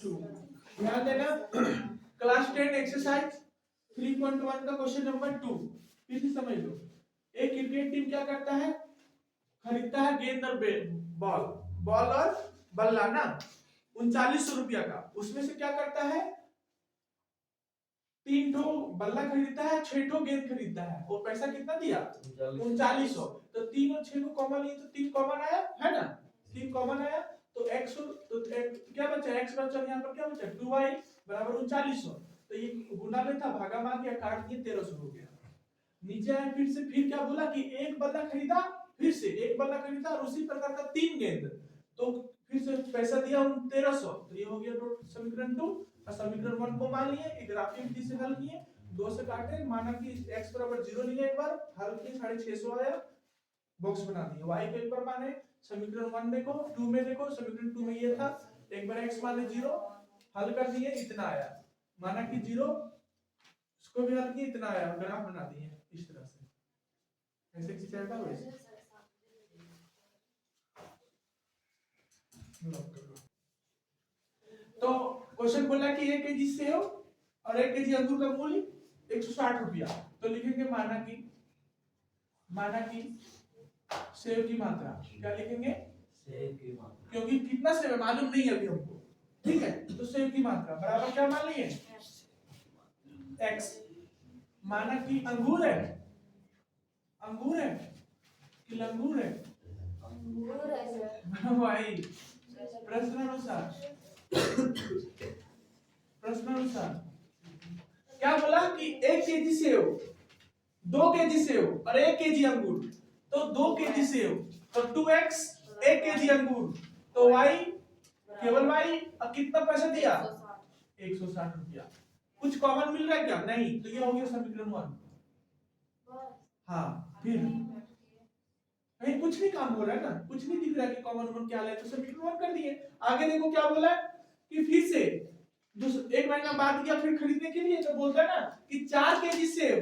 2। ध्यान देना class 10 exercise 3.1 का क्वेश्चन नंबर 2 फिर से समझ लो। एक क्रिकेट टीम क्या करता है, खरीदता है गेंद और बॉल और बल्ला ना 3900 रुपया का। उसमें से क्या करता है, 3 ठो बल्ला खरीदता है, 6 ठो गेंद खरीदता है। और पैसा कितना दिया 3900। तो 3 और 6 को कॉमन लिया तो 3 कॉमन आया है ना, 3 कॉमन आया तो x तो क्या बचा, x बचा, यहाँ पर क्या बचा 2y बराबर 3900। तो ये गुना में था, भागा मार दिया, काट दिए, 1300 हो गया। नीचे आए फिर क्या बोला कि एक बल्ला खरीदा, फिर से एक बल्ला खरीदा और उसी प्रकार का 3 गेंद, तो फिर से पैसा दिया 1300। तो ये हो गया समीकरण 2। और समीकरण 1 को मान लिए, ग्राफिक विधि से हल किए, 2 से काटे, माना कि x बराबर 0 लिए, एक बार हल किए 650 आया, बॉक्स बना दिए। y को एक बार माने, समीकरण 1 देखो, 2 में देखो, समीकरण 2 में ये था, एक बार x माने 0, हल कर दिए, इतना आया, माना कि 0, इसको भी हल किए, इतना आया, ग्राफ बना दिए इस तरह से। ऐसे चीज आएगा वैसे। तो क्वेश्चन बोला कि 1 केजी सेव और 1 केजी अंगूर का मूल्य 160 रुपया। तो लिखेंगे माना कि सेव की मात्रा, क्या लिखेंगे सेव की मात्रा, क्योंकि कितना सेव है मालूम नहीं है अभी हमको, ठीक है। तो सेव की मात्रा बराबर क्या मान लिए x। माना कि अंगूर है कि लंगूर है, भाई प्रश्नानुसार क्या बोला कि 1 केजी सेव, 2 केजी सेव और 1 केजी अंगूर। तो 2 केजी सेव तो 2x, 1 केजी अंगूर तो y, केवल y। अब कितना पैसा दिया 160 रुपया। कुछ कॉमन मिल रहा है क्या, नहीं, तो ये हो गया समीकरण 1। हाँ, फिर नहीं कुछ नहीं काम हो रहा है ना, कुछ नहीं दिख रहा है कि कॉमन क्या है, तो समीकरण 1 कर दिए। आगे देखो क्या बोला है कि फिर से एक महीना बाद गया फिर खरीदने के लिए, तो बोलता है ना कि 4 केजी सेब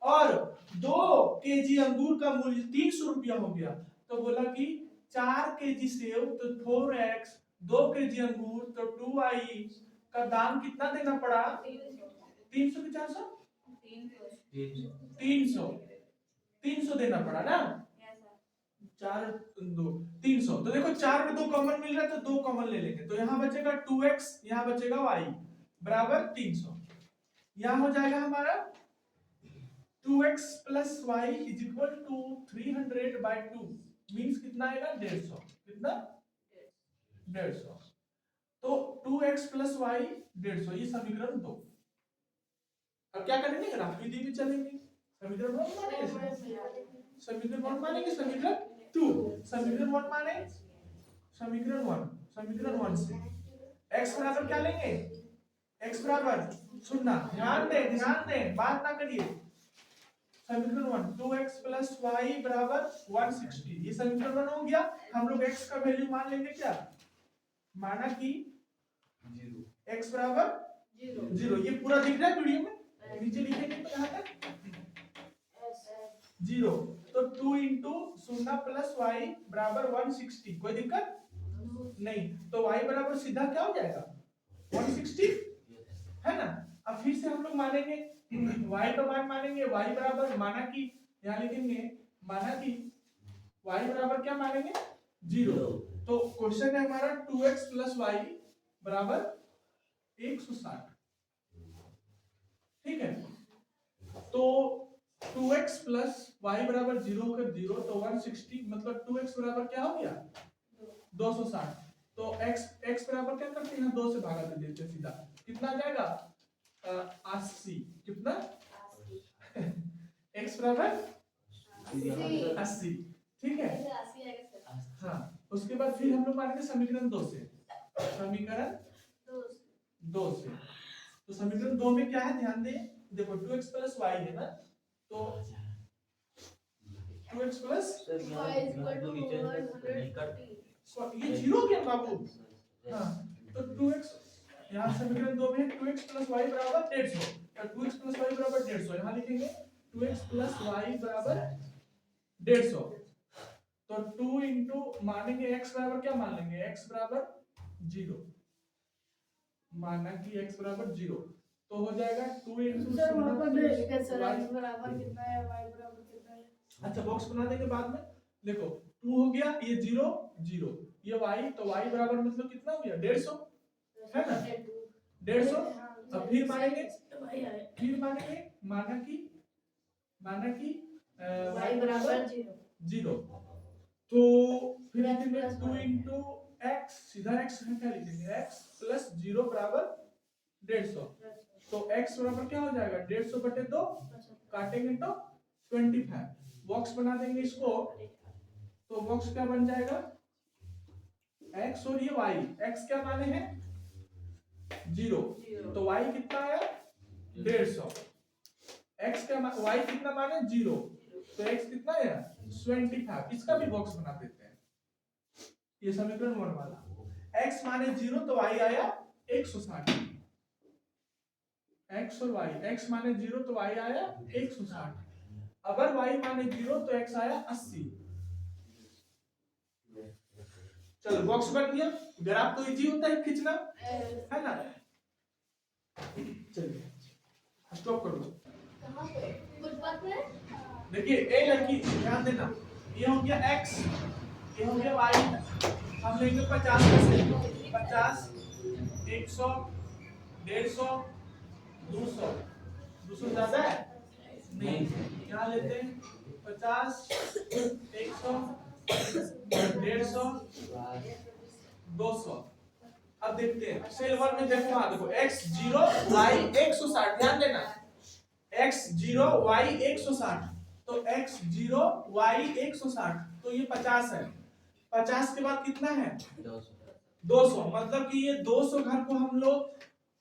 और 2 केजी अंगूर का मूल्य 300 रुपया हो गया। तो बोला कि 4 केजी सेब तो 4x, 2 केजी अंगूर तो 2y का दाम कितना देना पड़ा 300 के 400 300 देना पड़ा ना, 4 2 300। तो देखो 4 में 2 कॉमन मिल रहा है तो 2 कॉमन ले लेंगे, तो यहाँ बचेगा 2x, यहाँ बचेगा y बराबर 300। यहाँ हो जाएगा हमारा 2x plus y is equal to 300 by 2 means कितना आएगा 150, कितना 150। तो 2x plus y 150, ये समीकरण 2। अब क्या करेंगे, ग्राफ विधि में चलेंगे, समीकरण 1 मानेंगे, समीकरण 1 मानेंगे, समीकरण 2, समीकरण 1 माने समीकरण 1 से x बराबर क्या लेंगे, x बराबर 0। ध्यान दें बात ना करिए। समीकरण 1 2x plus y बराबर 160, ये समीकरण 1 हो गया। हम लोग x का वैल्यू मान लेंगे क्या, माना कि 0, x बराबर 0। ये पूरा दिख रहा है वीडियो में, नीचे लिखेंगे तो यहाँ तक 0। तो 2 इंटू 0 प्लस y बराबर 160, कोई दिक्कत नहीं। तो y बराबर सीधा क्या हो जाएगा 160, है ना। अब फिर से हम लोग मानेंगे y का मान मानेंगे, y बराबर माना कि यहाँ लिखेंगे, माना कि y बराबर क्या मानेंगे 0। तो क्वेश्चन है हमारा 2x plus y बराबर 160, ठीक है। तो 2x plus y बराबर 0 कर 0 तो 160, मतलब 2x बराबर क्या हो गया 260। तो x बराबर क्या करते हैं 2 से भागा दे देते हैं सीधा, कितना आ जाएगा 80, कितना x बराबर 80, ठीक है। हाँ, उसके बाद फिर हम लोग मानेंगे समीकरण 2 से, समीकरण 2 से। तो समीकरण 2 में क्या है ध्यान दें, देखो 2x plus y है ना, तो 2x plus y ये 0 क्या बाबू, हाँ। तो 2x यहाँ समीकरण 2 में 2x plus y बराबर 150, तो 2x plus y बराबर 150 यहाँ लिखेंगे 2x plus y बराबर 150। तो 2 इंटू मानेंगे x बराबर क्या मान लेंगे, x बराबर 0, माना कि x बराबर 0, तो हो जाएगा 2 इंटू सर वहाँ पर नहीं लिखा सर x बराबर कितना है y बराबर कितना है। अच्छा बॉक्स बना देंगे बाद में। देखो 2 हो गया, ये 0 0, ये y, तो y बराबर मतलब कितना हो गया 150, है ना 150। अब फिर मानेंगे माना कि y बराबर 0, तो फिर लिखेंगे 2 इंटू x, सीधा x है क्या लिखेंगे x प्लस 0 बराबर 150, तो x बराबर क्या हो जाएगा 150 बटे 2, काटेंगे तो 25। बॉक्स बना देंगे इसको, तो बॉक्स क्या बन जाएगा x और ये y, x क्या माने हैं 0, तो y कितना आया 150, x क्या y कितना माने 0, तो x कितना आया 25। इसका भी बॉक्स बना देते हैं, ये समीकरण 1 वाला। x माने 0 तो y आया 160, x और y, x माने 0 तो y आया 160, अगर y माने 0 तो x आया 80। चलो बॉक्स बन गया, ग्राफ तो इजी होता है खींचना, है ना। चलिए स्टॉप कर दो। देखिए ए लड़की ध्यान देना, ये हो गया x, ये हो गया y, हम लेंगे 50 में से 50, 100, 150, 200, 200 ज्यादा है नहीं, यहाँ लेते हैं 50, 100, 150, 200। अब देखते हैं सेल 1 में, देखो हाँ देखो x 0 y 160, ध्यान देना x 0 y 160, तो x 0 y 160, तो ये 50 है, 50 के बाद कितना है 200, मतलब कि ये 200 घर को हम लोग,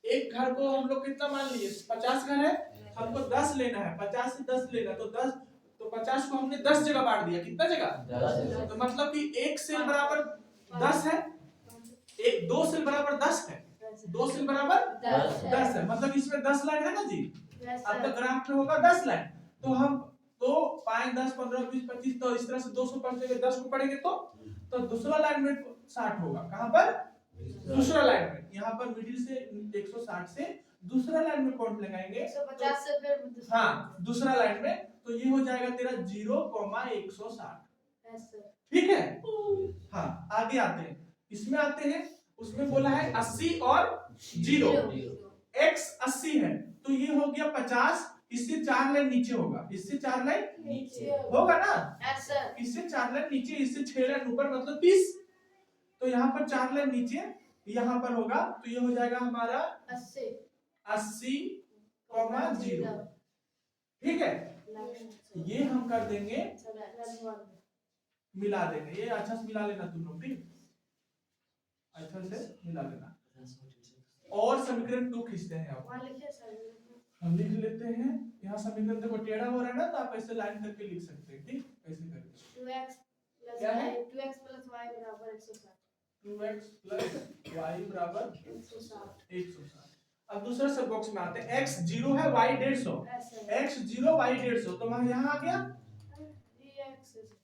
एक घर को हम लोग कितना मान लिए 50 घर है, हमको 10 लेना है, 50 से 10 लेना, तो 10, तो 50 को हमने 10 जगह बांट दिया, कितना जगह 10, तो मतलब कि एक सेल बराबर 10 है, एक 2 सेल बराबर 10 है, 2 सेल बराबर 10 है, मतलब इसमें 10 लाइन है ना जी। अब तक ग्राफ में होगा 10 लाइन, तो हम तो 5 10 15 20 25, तो इस तरह से 200 पढ़ते हुए 10 को पढ़ेंगे तो दूसरा लाइन में 60 होगा, कहां पर दूसरा लाइन में, यहाँ पर मिडिल से 160 से दूसरा लाइन में पॉइंट लगाएंगे 150 से फिर हाँ दूसरा लाइन में, तो ये हो जाएगा तेरा 0,160, ठीक है। हाँ आगे आते हैं, इसमें आते हैं, उसमें बोला है 80 और 0, x 80 है तो ये हो गया 50, इससे 4 लाइन नीचे होगा, इससे 4 लाइन नीचे होगा ना, इससे 4 लाइन नीचे, इससे 6 लाइन ऊपर, मतलब 20, तो यहाँ पर 4 लाइन नीचे, यहाँ पर होगा, तो ये हो जाएगा हमारा 80,0, ठीक है। ये हम कर देंगे, मिला देंगे, ये अच्छा से मिला लेना तुम लोग, ठीक अच्छा से मिला लेना। और समीकरण 2 खींचते हैं, अब हम लिख लेते हैं, यहाँ समीकरण देखो टेढ़ा हो रहा है ना, तो आप ऐसे लाइन करके लिख सकते हैं, ठीक ऐसे करके 2x क्या है 2x plus y बराबर 160, 2x plus y बराबर 160। अब दूसरा सब बॉक्स में आते हैं, x 0 है y 150, x 0 y 150, तो वहां यहाँ आ गया,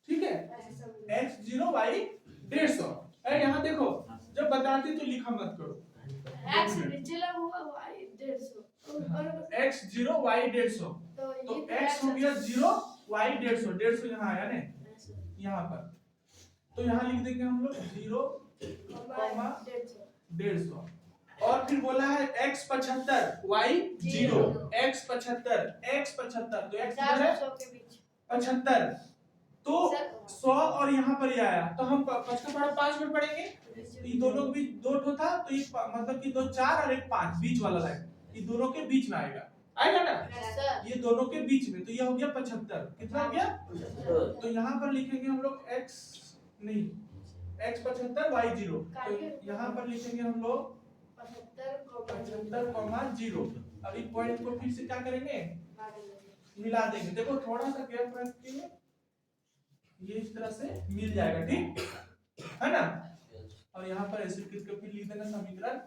ठीक है x 0 y 150, यहाँ देखो जब बताते तो लिखा मत करो, x नीचे लगा हुआ y 150, x 0 y 150, तो x हो गया 0 y 150, 150 यहाँ आया ना यहाँ पर, तो यहाँ लिख देंगे हम लोग 0,150, और फिर बोला है x 75 y 0, x 75 तो x किधर है 75, तो 100 और यहाँ पर ये आया, तो हम 5 का पढ़ा 5 में पढ़ेंगे, ये दोनों के बीच 2 ठो था, तो ये मतलब कि 2 4 और 1 5 बीच वाला लाइन, ये दोनों के बीच में आएगा ना, ये दोनों के बीच में, तो ये हो गया 75, कितना हो गया, तो यहाँ पर लिखेंगे हम लोग x नहीं x 75 y 0, तो यहाँ पर लिखेंगे हम लोग 75,0। अब इस पॉइंट को फिर से क्या करेंगे मिला देंगे, देखो थोड़ा सा गैप रख के ये इस तरह से मिल जाएगा, ठीक है ना। और यहाँ पर ऐसे करके फिर लिख देना समीकरण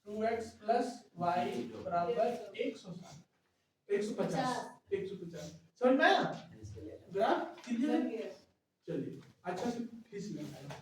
2x plus y बराबर 150, 150 समझ में आया, ग्राफ क्लियर है, चलिए अच्छा से खींच लेना।